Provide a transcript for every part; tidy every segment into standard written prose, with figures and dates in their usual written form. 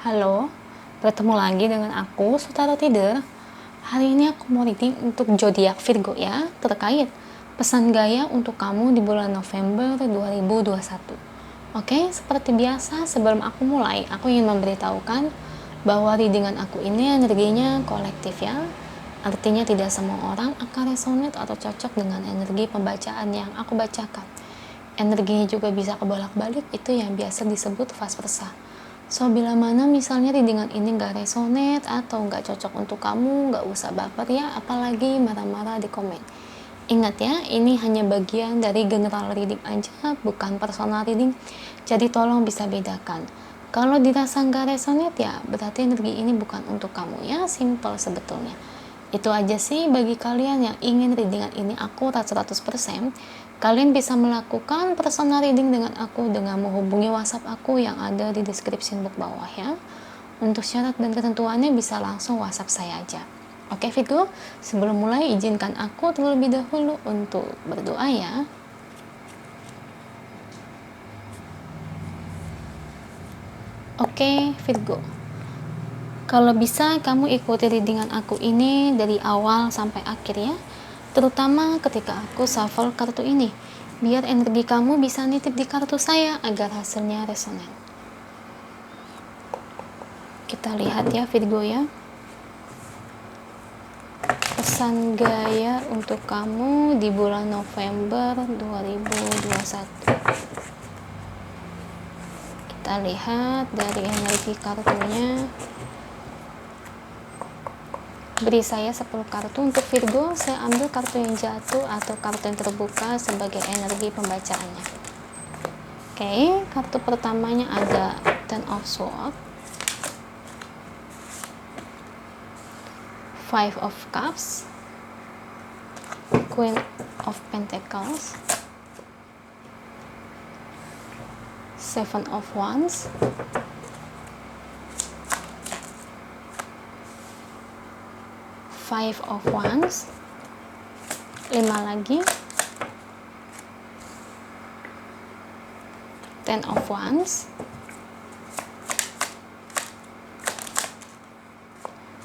Halo, bertemu lagi dengan aku, Sutara Tider. Hari ini aku mau reading untuk zodiak Virgo ya, terkait pesan gaya untuk kamu di bulan November 2021. Oke, seperti biasa sebelum aku mulai, aku ingin memberitahukan bahwa readingan aku ini energinya kolektif ya. Artinya tidak semua orang akan resonate atau cocok dengan energi pembacaan yang aku bacakan. Energinya juga bisa kebolak-balik, itu yang biasa disebut vice versa. So, bila mana misalnya readingan ini gak resonate atau gak cocok untuk kamu, gak usah baper ya, apalagi marah-marah di komen. Ingat ya, ini hanya bagian dari general reading aja, bukan personal reading. Jadi tolong bisa bedakan. Kalau dirasa gak resonate ya, berarti energi ini bukan untuk kamu ya, simple sebetulnya. Itu aja sih bagi kalian yang ingin readingan ini akurat 100%. Kalian bisa melakukan personal reading dengan aku dengan menghubungi WhatsApp aku yang ada di description box bawah ya. Untuk syarat dan ketentuannya bisa langsung WhatsApp saya aja. Oke Virgo, sebelum mulai izinkan aku terlebih dahulu untuk berdoa ya. Oke Virgo, kalau bisa kamu ikuti readingan aku ini dari awal sampai akhir ya. Terutama ketika aku shuffle kartu ini, biar energi kamu bisa nitip di kartu saya agar hasilnya resonan. Kita lihat ya Virgo ya. Pesan gaya untuk kamu di bulan November 2021. Kita lihat dari energi kartunya. Beri saya 10 kartu untuk Virgo, saya ambil kartu yang jatuh atau kartu yang terbuka sebagai energi pembacaannya. Oke, kartu pertamanya ada Ten of Swords, Five of Cups, Queen of Pentacles, Seven of Wands, Five of Wands, 5 lagi, Ten of Wands,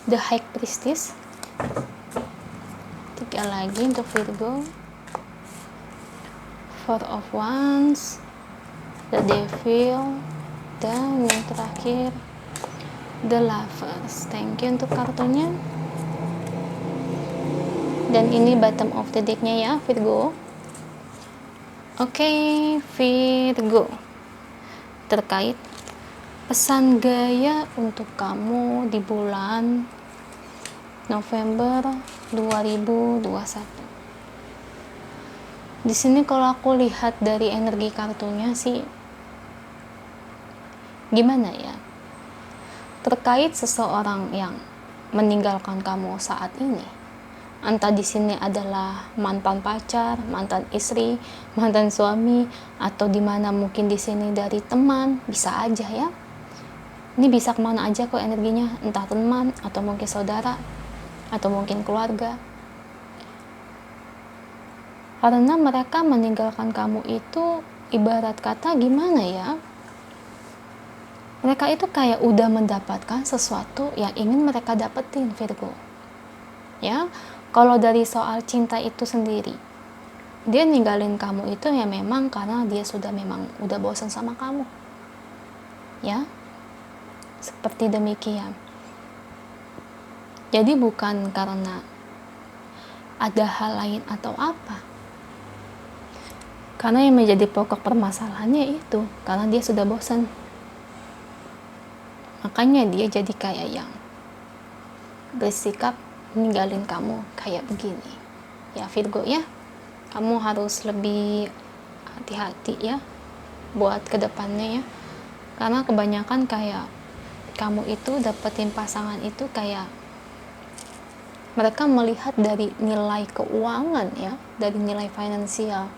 The High Priestess, 3 lagi untuk Virgo, Four of Wands, The Devil, dan yang terakhir The Lovers. Thank you untuk kartunya. Dan ini bottom of the decknya ya Virgo. Oke Virgo, terkait pesan gaya untuk kamu di bulan November 2021. Di sini kalau aku lihat dari energi kartunya sih gimana ya? Terkait seseorang yang meninggalkan kamu saat ini. Entah di sini adalah mantan pacar, mantan istri, mantan suami, atau di mana mungkin di sini dari teman, bisa aja ya. Ini bisa kemana aja kok energinya, entah teman atau mungkin saudara atau mungkin keluarga. Karena mereka meninggalkan kamu itu ibarat kata gimana ya? Mereka itu kayak udah mendapatkan sesuatu yang ingin mereka dapetin Virgo. Ya. Kalau dari soal cinta itu sendiri, dia ninggalin kamu itu ya memang karena dia sudah memang udah bosan sama kamu. Ya, seperti demikian. Jadi bukan karena ada hal lain atau apa. Karena yang menjadi pokok permasalahannya itu, karena dia sudah bosan. Makanya dia jadi kayak yang bersikap ninggalin kamu kayak begini ya Virgo ya. Kamu harus lebih hati-hati ya buat kedepannya ya, karena kebanyakan kayak kamu itu dapetin pasangan itu kayak mereka melihat dari nilai keuangan ya, dari nilai finansial,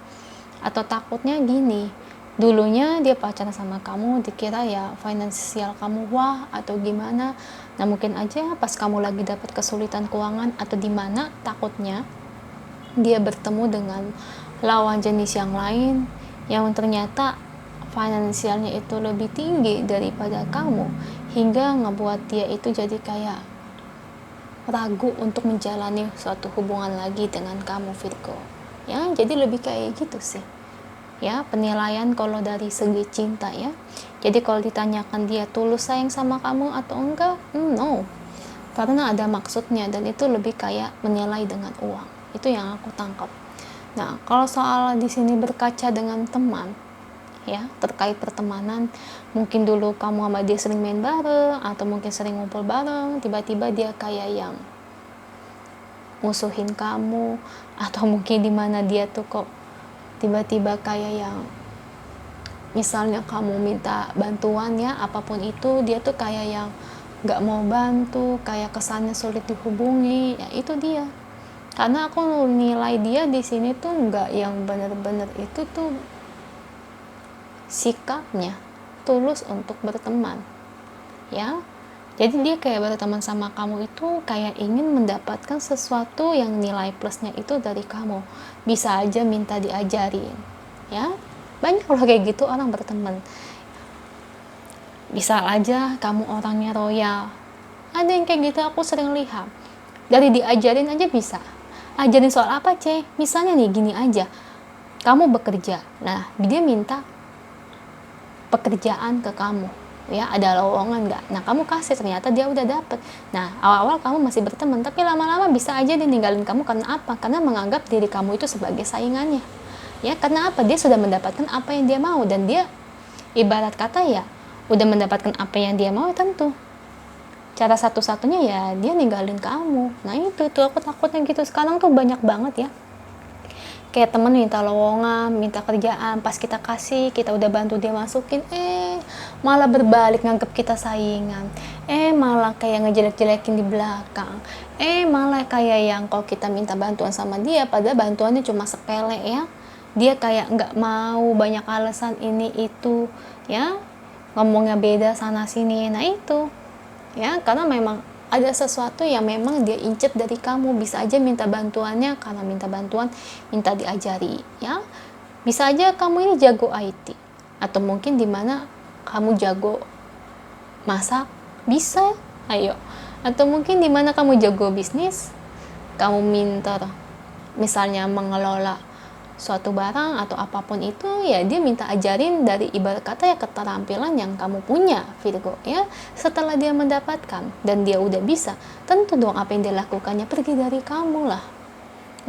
atau takutnya gini, dulunya dia pacaran sama kamu dikira ya finansial kamu wah atau gimana. Nah mungkin aja pas kamu lagi dapat kesulitan keuangan atau di mana takutnya dia bertemu dengan lawan jenis yang lain yang ternyata finansialnya itu lebih tinggi daripada kamu, hingga ngebuat dia itu jadi kayak ragu untuk menjalani suatu hubungan lagi dengan kamu, Virgo. Ya, jadi lebih kayak gitu sih. Ya, penilaian kalau dari segi cinta ya. Jadi kalau ditanyakan dia tulus sayang sama kamu atau enggak, no. Karena ada maksudnya, dan itu lebih kayak menilai dengan uang. Itu yang aku tangkap. Nah, kalau soal di sini berkaca dengan teman, ya, terkait pertemanan, mungkin dulu kamu sama dia sering main bareng, atau mungkin sering ngumpul bareng, tiba-tiba dia kayak yang musuhin kamu, atau mungkin dimana dia tuh kok tiba-tiba kayak yang misalnya kamu minta bantuan ya, apapun itu, dia tuh kayak yang gak mau bantu, kayak kesannya sulit dihubungi. Ya itu dia, karena aku nilai dia di sini tuh nggak yang bener-bener itu tuh sikapnya tulus untuk berteman ya. Jadi dia kayak berteman sama kamu itu kayak ingin mendapatkan sesuatu yang nilai plusnya itu dari kamu. Bisa aja minta diajarin ya, banyak loh kayak gitu orang berteman. Bisa aja kamu orangnya royal, ada yang kayak gitu aku sering lihat. Dari diajarin aja bisa. Ajarin soal apa, misalnya nih gini aja, kamu bekerja, nah dia minta pekerjaan ke kamu ya, ada lowongan nggak, nah kamu kasih, ternyata dia udah dapet. Nah awal-awal kamu masih berteman, tapi lama-lama bisa aja dia ninggalin kamu. Karena apa? Karena menganggap diri kamu itu sebagai saingannya ya. Karena apa? Dia sudah mendapatkan apa yang dia mau, dan dia ibarat kata ya udah mendapatkan apa yang dia mau, tentu cara satu-satunya ya dia ninggalin kamu. Nah itu tuh aku takutnya gitu. Sekarang tuh banyak banget ya, kayak temen minta lowongan, minta kerjaan, pas kita kasih, kita udah bantu dia masukin, malah berbalik nganggep kita saingan, malah kayak ngejelek-jelekin di belakang, malah kayak yang kalau kita minta bantuan sama dia, padahal bantuannya cuma sepele ya, dia kayak nggak mau, banyak alasan ini itu ya, ngomongnya beda sana sini. Nah itu ya, karena memang ada sesuatu yang memang dia incet dari kamu. Bisa aja minta bantuannya karena minta bantuan, minta diajari ya. Bisa aja kamu ini jago IT, atau mungkin dimana kamu jago masak, bisa, ayo. Atau mungkin dimana kamu jago bisnis, kamu minta misalnya mengelola suatu barang atau apapun itu ya, dia minta ajarin dari ibarat kata ya keterampilan yang kamu punya, Virgo ya. Setelah dia mendapatkan dan dia udah bisa, tentu dong apa yang dia lakukannya pergi dari kamu lah.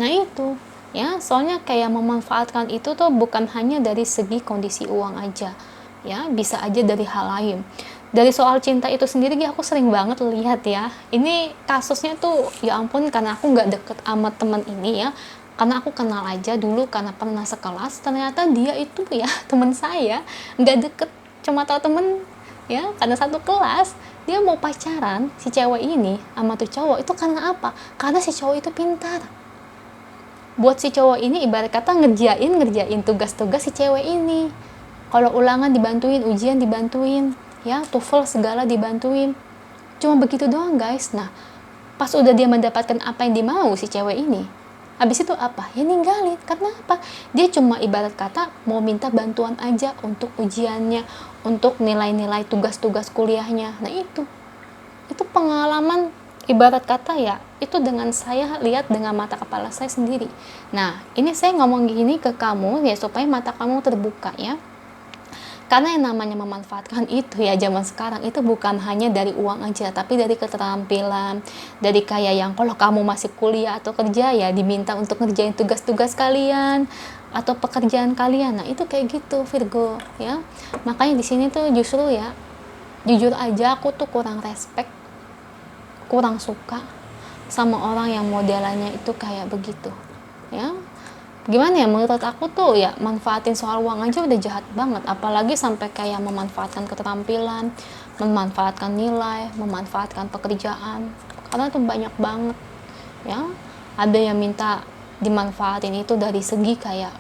Nah itu ya, soalnya kayak memanfaatkan itu tuh bukan hanya dari segi kondisi uang aja ya, bisa aja dari hal lain. Dari soal cinta itu sendiri aku sering banget lihat ya, ini kasusnya tuh ya ampun, karena aku nggak deket sama teman ini ya, karena aku kenal aja dulu karena pernah sekelas. Ternyata dia itu ya teman saya, nggak deket, cuma tahu temen ya, karena satu kelas. Dia mau pacaran si cewek ini sama tuh cowok itu karena apa? Karena si cowok itu pintar. Buat si cowok ini ibarat kata ngerjain tugas-tugas si cewek ini. Kalau ulangan dibantuin, ujian dibantuin ya, TOEFL segala dibantuin. Cuma begitu doang guys. Nah pas udah dia mendapatkan apa yang dia mau si cewek ini, habis itu apa? Ya ninggalin. Karena apa? Dia cuma ibarat kata mau minta bantuan aja untuk ujiannya, untuk nilai-nilai tugas-tugas kuliahnya. Nah itu pengalaman ibarat kata ya, itu dengan saya lihat dengan mata kepala saya sendiri. Nah ini saya ngomong gini ke kamu ya supaya mata kamu terbuka ya. Karena yang namanya memanfaatkan itu ya zaman sekarang itu bukan hanya dari uang aja, tapi dari keterampilan, dari kayak yang kalau kamu masih kuliah atau kerja ya diminta untuk ngerjain tugas-tugas kalian atau pekerjaan kalian. Nah itu kayak gitu Virgo ya. Makanya di sini tuh justru ya, jujur aja aku tuh kurang respect, kurang suka sama orang yang modelannya itu kayak begitu ya. Gimana ya, menurut aku tuh ya manfaatin soal uang aja udah jahat banget, apalagi sampai kayak memanfaatkan keterampilan, memanfaatkan nilai, memanfaatkan pekerjaan. Karena tuh banyak banget ya, ada yang minta dimanfaatin itu dari segi kayak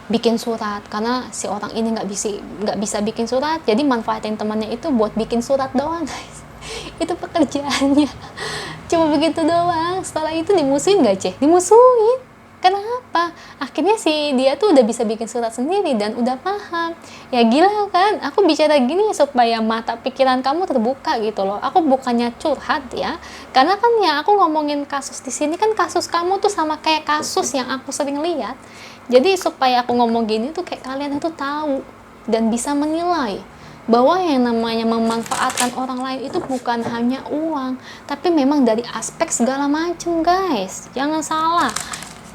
bikin surat, karena si orang ini nggak bisa bikin surat, jadi manfaatin temannya itu buat bikin surat doang guys. Itu pekerjaannya cuma begitu doang. Setelah itu dimusuhin gak dimusuhin Kenapa? Akhirnya si dia tuh udah bisa bikin surat sendiri dan udah paham. Ya gila kan, aku bicara gini supaya mata pikiran kamu terbuka gitu loh. Aku bukannya curhat ya, karena kan ya aku ngomongin kasus di sini kan kasus kamu tuh sama kayak kasus yang aku sering lihat. Jadi supaya aku ngomong gini tuh kayak kalian itu tahu dan bisa menilai bahwa yang namanya memanfaatkan orang lain itu bukan hanya uang, tapi memang dari aspek segala macam guys. Jangan salah.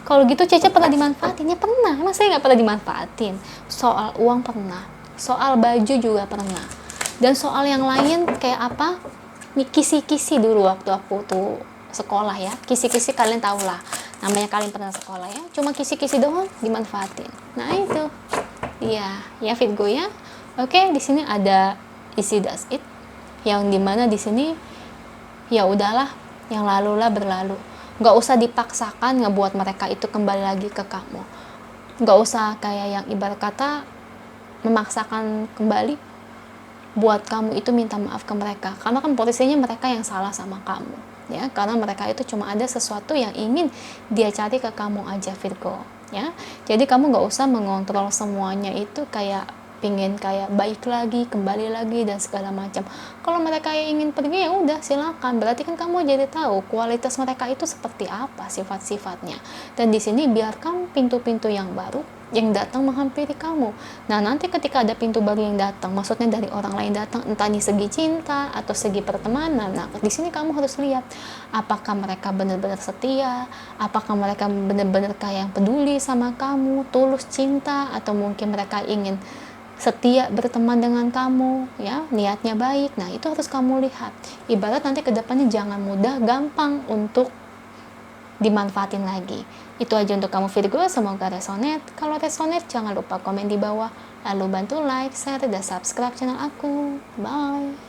Kalau gitu Cece pernah dimanfaatin? Ya pernah, emang saya nggak pernah dimanfaatin. Soal uang pernah, soal baju juga pernah. Dan soal yang lain kayak apa? Nih kisi-kisi dulu waktu aku tuh sekolah ya. Kisi-kisi kalian tau lah, namanya kalian pernah sekolah ya. Cuma kisi-kisi doang dimanfaatin. Nah itu, iya, ya Virgo ya. Oke, di sini ada isi das it, yang dimana di sini ya udahlah, yang lalu lah berlalu. Nggak usah dipaksakan ngebuat mereka itu kembali lagi ke kamu. Nggak usah kayak yang ibarat kata memaksakan kembali buat kamu itu minta maaf ke mereka, karena kan posisinya mereka yang salah sama kamu ya, karena mereka itu cuma ada sesuatu yang ingin dia cari ke kamu aja Virgo ya. Jadi kamu nggak usah mengontrol semuanya itu kayak pingin kayak baik lagi, kembali lagi dan segala macam. Kalau mereka yang ingin pergi ya udah silakan. Berarti kan kamu jadi tahu kualitas mereka itu seperti apa sifat-sifatnya. Dan di sini biarkan pintu-pintu yang baru yang datang menghampiri kamu. Nah, nanti ketika ada pintu baru yang datang, maksudnya dari orang lain datang, entah di segi cinta atau segi pertemanan. Nah, di sini kamu harus lihat apakah mereka benar-benar setia, apakah mereka benar-benar kayak yang peduli sama kamu, tulus cinta, atau mungkin mereka ingin setia berteman dengan kamu ya, niatnya baik. Nah, itu harus kamu lihat. Ibarat nanti ke depannya jangan mudah gampang untuk dimanfaatin lagi. Itu aja untuk kamu Virgo, semoga resonate. Kalau resonate jangan lupa komen di bawah, lalu bantu like, share, dan subscribe channel aku. Bye.